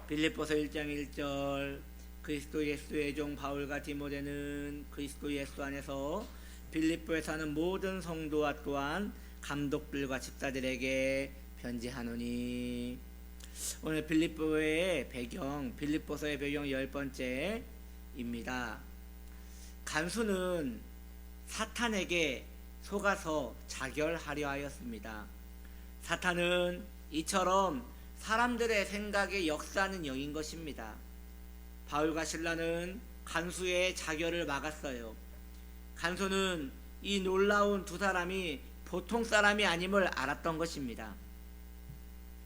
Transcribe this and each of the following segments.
빌립보서 1장 1절 그리스도 예수의 종 바울과 디모데는 그리스도 예수 안에서 빌립보에 사는 모든 성도와 또한 감독들과 집사들에게 편지하노니. 오늘 빌립보의 배경, 빌립보서의 배경 10번째입니다. 간수는 사탄에게 속아서 자결하려 하였습니다. 사탄은 이처럼 사람들의 생각에 역사하는 영인 것입니다. 바울과 실라는 간수의 자결을 막았어요. 간수는 이 놀라운 두 사람이 보통 사람이 아님을 알았던 것입니다.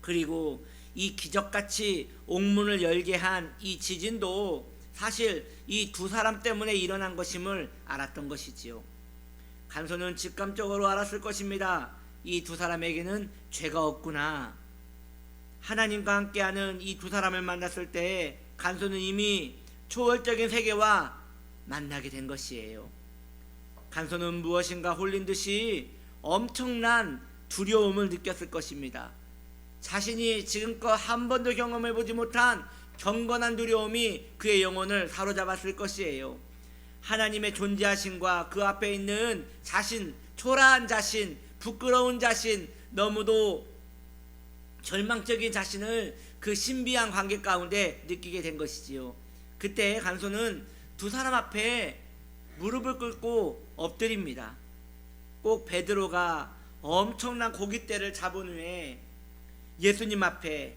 그리고 이 기적같이 옥문을 열게 한 이 지진도 사실 이 두 사람 때문에 일어난 것임을 알았던 것이지요. 간수는 직감적으로 알았을 것입니다. 이 두 사람에게는 죄가 없구나. 하나님과 함께하는 이 두 사람을 만났을 때 간수는 이미 초월적인 세계와 만나게 된 것이에요. 간수는 무엇인가 홀린 듯이 엄청난 두려움을 느꼈을 것입니다. 자신이 지금껏 한 번도 경험해보지 못한 경건한 두려움이 그의 영혼을 사로잡았을 것이에요. 하나님의 존재하심과 그 앞에 있는 자신, 초라한 자신, 부끄러운 자신, 너무도 절망적인 자신을 그 신비한 관계 가운데 느끼게 된 것이지요. 그때 간수는 두 사람 앞에 무릎을 꿇고 엎드립니다. 꼭 베드로가 엄청난 고깃대를 잡은 후에 예수님 앞에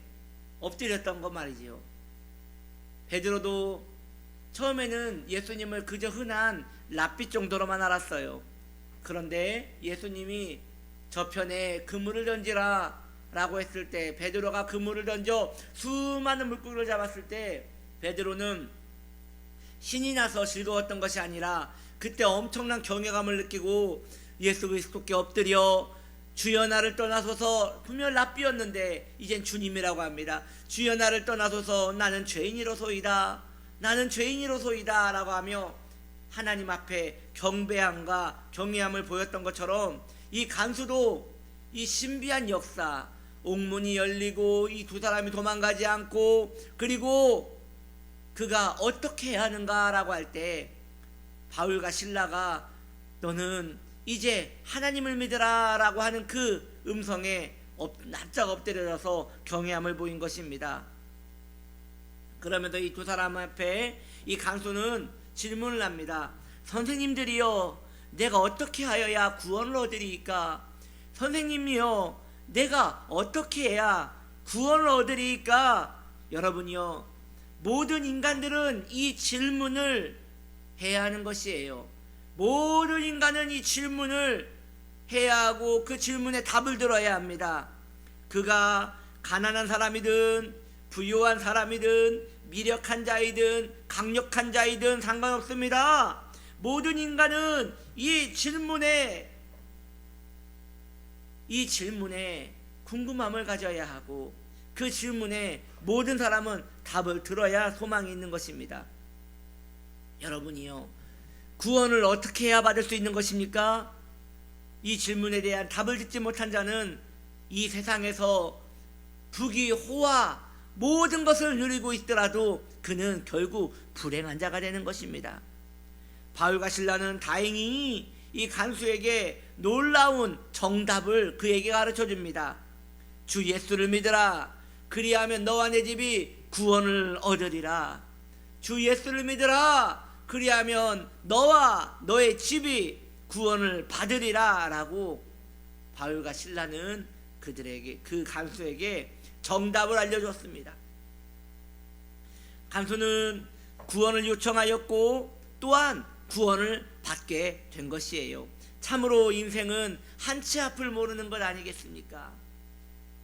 엎드렸던 것 말이지요. 베드로도 처음에는 예수님을 그저 흔한 랍비 정도로만 알았어요. 그런데 예수님이 저편에 그물을 던지라 라고 했을 때 베드로가 그물을 던져 수많은 물고기를 잡았을 때 베드로는 신이 나서 즐거웠던 것이 아니라 그때 엄청난 경외감을 느끼고 예수 그리스도께 엎드려 주여 나를 떠나소서, 분명 랍비였는데 이젠 주님이라고 합니다. 주여 나를 떠나소서, 나는 죄인이로소이다, 나는 죄인이로소이다 라고 하며 하나님 앞에 경배함과 경외함을 보였던 것처럼 이 간수도 이 신비한 역사, 옥문이 열리고 이 두 사람이 도망가지 않고 그리고 그가 어떻게 해야 하는가 라고 할 때 바울과 실라가 너는 이제 하나님을 믿으라 라고 하는 그 음성에 납작 엎드려서 경외함을 보인 것입니다. 그러면서 이 두 사람 앞에 이 간수는 질문을 합니다. 선생님들이여, 내가 어떻게 하여야 구원을 얻으리이까? 선생님이여, 내가 어떻게 해야 구원을 얻으리이까? 여러분이요, 모든 인간들은 이 질문을 해야 하는 것이에요. 모든 인간은 이 질문을 해야 하고 그 질문에 답을 들어야 합니다. 그가 가난한 사람이든 부유한 사람이든 미력한 자이든 강력한 자이든 상관없습니다. 모든 인간은 이 질문에 궁금함을 가져야 하고 그 질문에 모든 사람은 답을 들어야 소망이 있는 것입니다. 여러분이요, 구원을 어떻게 해야 받을 수 있는 것입니까? 이 질문에 대한 답을 듣지 못한 자는 이 세상에서 부귀 호화 모든 것을 누리고 있더라도 그는 결국 불행한 자가 되는 것입니다. 바울과 실라는 다행히 이 간수에게 놀라운 정답을 그에게 가르쳐 줍니다. 주 예수를 믿으라. 그리하면 너와 내 집이 구원을 얻으리라. 주 예수를 믿으라. 그리하면 너와 너의 집이 구원을 받으리라 라고 바울과 실라는 그들에게, 그 간수에게 정답을 알려줬습니다. 간수는 구원을 요청하였고 또한 구원을 받게 된 것이에요. 참으로 인생은 한치 앞을 모르는 것 아니겠습니까?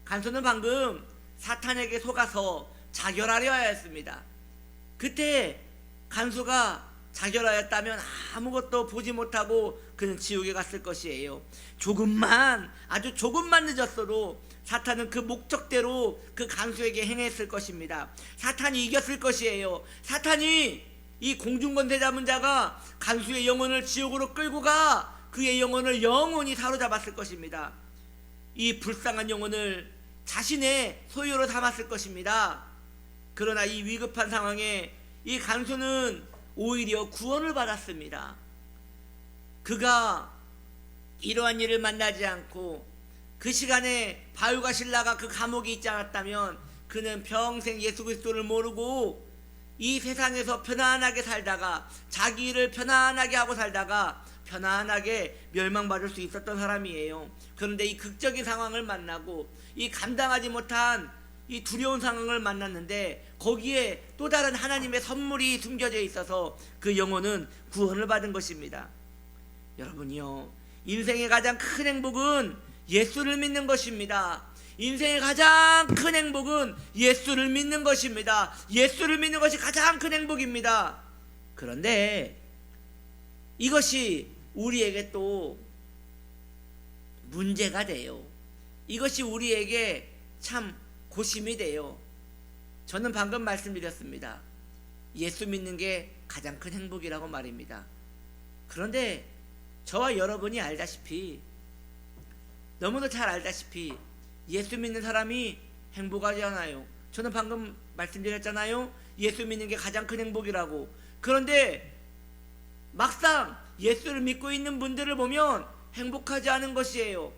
간수는 방금 사탄에게 속아서 자결하려 하였습니다. 그때 간수가 자결하였다면 아무것도 보지 못하고 그는 지옥에 갔을 것이에요. 아주 조금만 늦었어도 사탄은 그 목적대로 그 간수에게 행했을 것입니다. 사탄이 이겼을 것이에요. 사탄이 이 공중권세 잡은 자가 간수의 영혼을 지옥으로 끌고 가 그의 영혼을 영원히 사로잡았을 것입니다. 이 불쌍한 영혼을 자신의 소유로 삼았을 것입니다. 그러나 이 위급한 상황에 이 간수는 오히려 구원을 받았습니다. 그가 이러한 일을 만나지 않고 그 시간에 바울과 실라가 그 감옥에 있지 않았다면 그는 평생 예수 그리스도를 모르고 이 세상에서 편안하게 살다가 자기 일을 편안하게 하고 살다가 편안하게 멸망받을 수 있었던 사람이에요. 그런데 이 극적인 상황을 만나고 이 감당하지 못한 이 두려운 상황을 만났는데 거기에 또 다른 하나님의 선물이 숨겨져 있어서 그 영혼은 구원을 받은 것입니다. 여러분이요, 인생의 가장 큰 행복은 예수를 믿는 것입니다. 인생의 가장 큰 행복은 예수를 믿는 것입니다. 예수를 믿는 것이 가장 큰 행복입니다. 그런데 이것이 우리에게 또 문제가 돼요. 이것이 우리에게 참 고심이 돼요. 저는 방금 말씀드렸습니다. 예수 믿는 게 가장 큰 행복이라고 말입니다. 그런데 저와 여러분이 알다시피, 너무도 잘 알다시피 예수 믿는 사람이 행복하지 않아요. 저는 방금 말씀드렸잖아요. 예수 믿는 게 가장 큰 행복이라고. 그런데 막상 예수를 믿고 있는 분들을 보면 행복하지 않은 것이에요.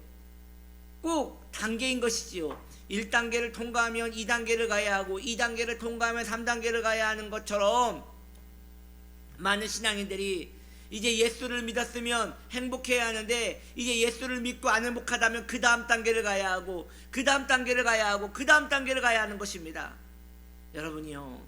꼭 단계인 것이지요. 1단계를 통과하면 2단계를 가야 하고 2단계를 통과하면 3단계를 가야 하는 것처럼 많은 신앙인들이 이제 예수를 믿었으면 행복해야 하는데 이제 예수를 믿고 안 행복하다면 그 다음 단계를 가야 하고 그 다음 단계를 가야 하고 그 다음 단계를 가야 하는 것입니다. 여러분이요,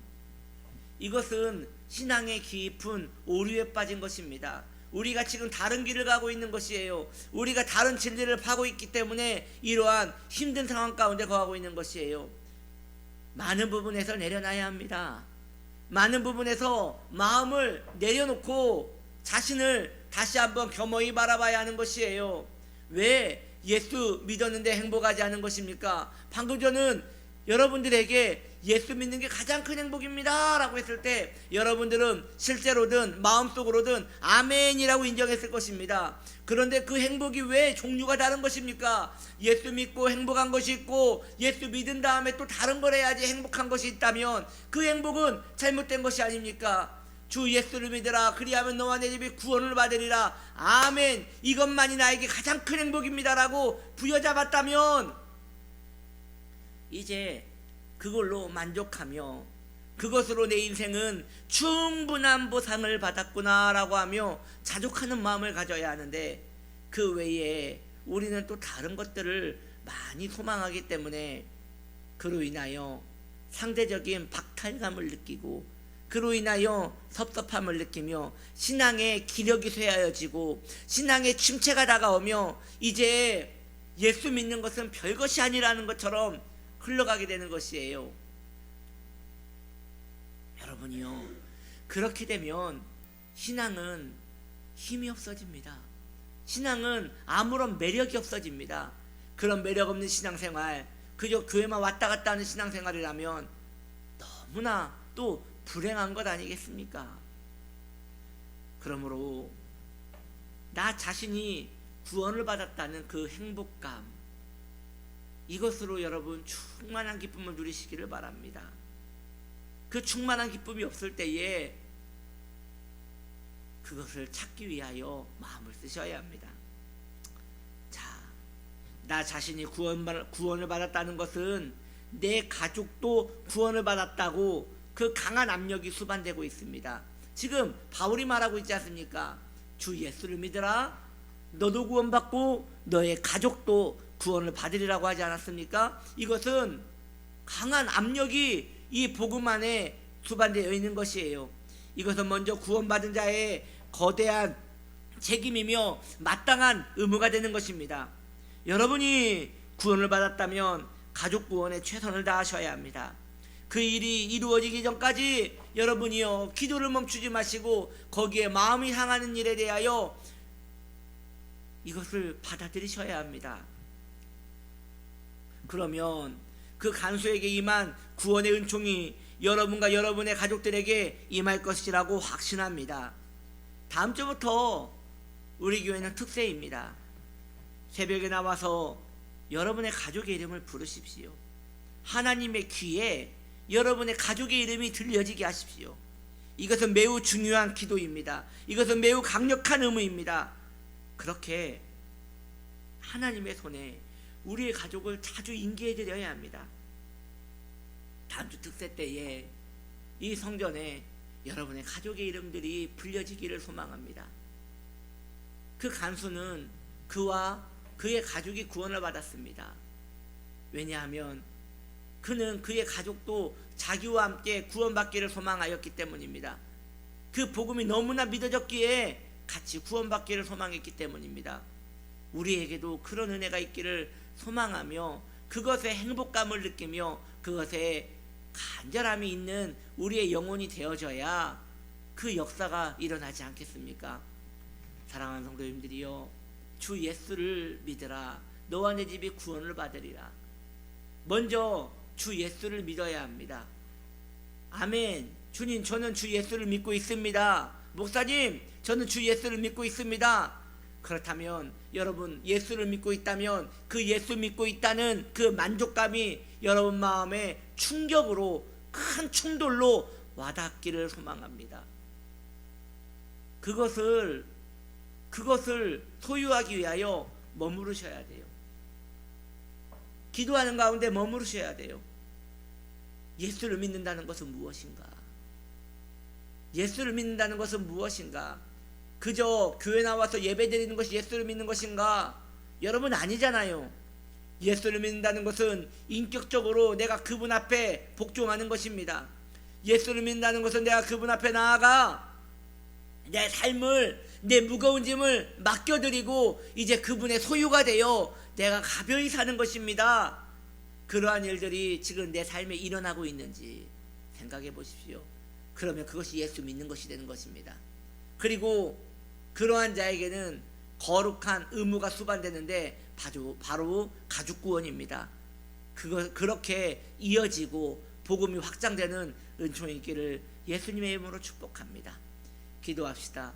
이것은 신앙의 깊은 오류에 빠진 것입니다. 우리가 지금 다른 길을 가고 있는 것이에요. 우리가 다른 진리를 파고 있기 때문에 이러한 힘든 상황 가운데 거하고 있는 것이에요. 많은 부분에서 내려놔야 합니다. 많은 부분에서 마음을 내려놓고 자신을 다시 한번 겸허히 바라봐야 하는 것이에요. 왜 예수 믿었는데 행복하지 않은 것입니까? 방금 저는 여러분들에게 예수 믿는 게 가장 큰 행복입니다 라고 했을 때 여러분들은 실제로든 마음속으로든 아멘이라고 인정했을 것입니다. 그런데 그 행복이 왜 종류가 다른 것입니까? 예수 믿고 행복한 것이 있고 예수 믿은 다음에 또 다른 걸 해야지 행복한 것이 있다면 그 행복은 잘못된 것이 아닙니까? 주 예수를 믿으라, 그리하면 너와 내 집이 구원을 받으리라. 아멘, 이것만이 나에게 가장 큰 행복입니다 라고 부여잡았다면 이제 그걸로 만족하며 그것으로 내 인생은 충분한 보상을 받았구나 라고 하며 자족하는 마음을 가져야 하는데, 그 외에 우리는 또 다른 것들을 많이 소망하기 때문에 그로 인하여 상대적인 박탈감을 느끼고 그로 인하여 섭섭함을 느끼며 신앙의 기력이 쇠하여지고 신앙의 침체가 다가오며 이제 예수 믿는 것은 별것이 아니라는 것처럼 흘러가게 되는 것이에요. 여러분이요, 그렇게 되면 신앙은 힘이 없어집니다. 신앙은 아무런 매력이 없어집니다. 그런 매력 없는 신앙생활, 그저 교회만 왔다 갔다 하는 신앙생활이라면 너무나 또 불행한 것 아니겠습니까? 그러므로 나 자신이 구원을 받았다는 그 행복감, 이것으로 여러분 충만한 기쁨을 누리시기를 바랍니다. 그 충만한 기쁨이 없을 때에 그것을 찾기 위하여 마음을 쓰셔야 합니다. 자, 나 자신이 구원을 받았다는 것은 내 가족도 구원을 받았다고 그 강한 압력이 수반되고 있습니다. 지금 바울이 말하고 있지 않습니까? 주 예수를 믿으라, 너도 구원받고 너의 가족도 구원을 받으리라고 하지 않았습니까? 이것은 강한 압력이 이 복음 안에 수반되어 있는 것이에요. 이것은 먼저 구원받은 자의 거대한 책임이며 마땅한 의무가 되는 것입니다. 여러분이 구원을 받았다면 가족 구원에 최선을 다하셔야 합니다. 그 일이 이루어지기 전까지 여러분이요, 기도를 멈추지 마시고 거기에 마음이 향하는 일에 대하여 이것을 받아들이셔야 합니다. 그러면 그 간수에게 임한 구원의 은총이 여러분과 여러분의 가족들에게 임할 것이라고 확신합니다. 다음 주부터 우리 교회는 특세입니다. 새벽에 나와서 여러분의 가족의 이름을 부르십시오. 하나님의 귀에 여러분의 가족의 이름이 들려지게 하십시오. 이것은 매우 중요한 기도입니다. 이것은 매우 강력한 의무입니다. 그렇게 하나님의 손에 우리의 가족을 자주 인계해 드려야 합니다. 다음 주 특세 때에 이 성전에 여러분의 가족의 이름들이 불려지기를 소망합니다. 그 간수는 그와 그의 가족이 구원을 받았습니다. 왜냐하면 그는 그의 가족도 자기와 함께 구원받기를 소망하였기 때문입니다. 그 복음이 너무나 믿어졌기에 같이 구원받기를 소망했기 때문입니다. 우리에게도 그런 은혜가 있기를 소망하며 그것에 행복감을 느끼며 그것에 간절함이 있는 우리의 영혼이 되어져야 그 역사가 일어나지 않겠습니까? 사랑하는 성도님들이여, 주 예수를 믿으라. 너와 내 집이 구원을 받으리라. 먼저 주 예수를 믿어야 합니다. 아멘. 주님, 저는 주 예수를 믿고 있습니다. 목사님, 저는 주 예수를 믿고 있습니다. 그렇다면 여러분, 예수를 믿고 있다면 그 예수 믿고 있다는 그 만족감이 여러분 마음에 충격으로, 큰 충돌로 와닿기를 소망합니다. 그것을 소유하기 위하여 머무르셔야 돼요. 기도하는 가운데 머무르셔야 돼요. 예수를 믿는다는 것은 무엇인가? 예수를 믿는다는 것은 무엇인가? 그저 교회 나와서 예배 드리는 것이 예수를 믿는 것인가? 여러분, 아니잖아요. 예수를 믿는다는 것은 인격적으로 내가 그분 앞에 복종하는 것입니다. 예수를 믿는다는 것은 내가 그분 앞에 나아가 내 삶을, 내 무거운 짐을 맡겨드리고 이제 그분의 소유가 되어 내가 가벼이 사는 것입니다. 그러한 일들이 지금 내 삶에 일어나고 있는지 생각해 보십시오. 그러면 그것이 예수 믿는 것이 되는 것입니다. 그리고 그러한 자에게는 거룩한 의무가 수반되는데 바로 가족 구원입니다. 그렇게 이어지고 복음이 확장되는 은총이 있기를 예수님의 이름으로 축복합니다. 기도합시다.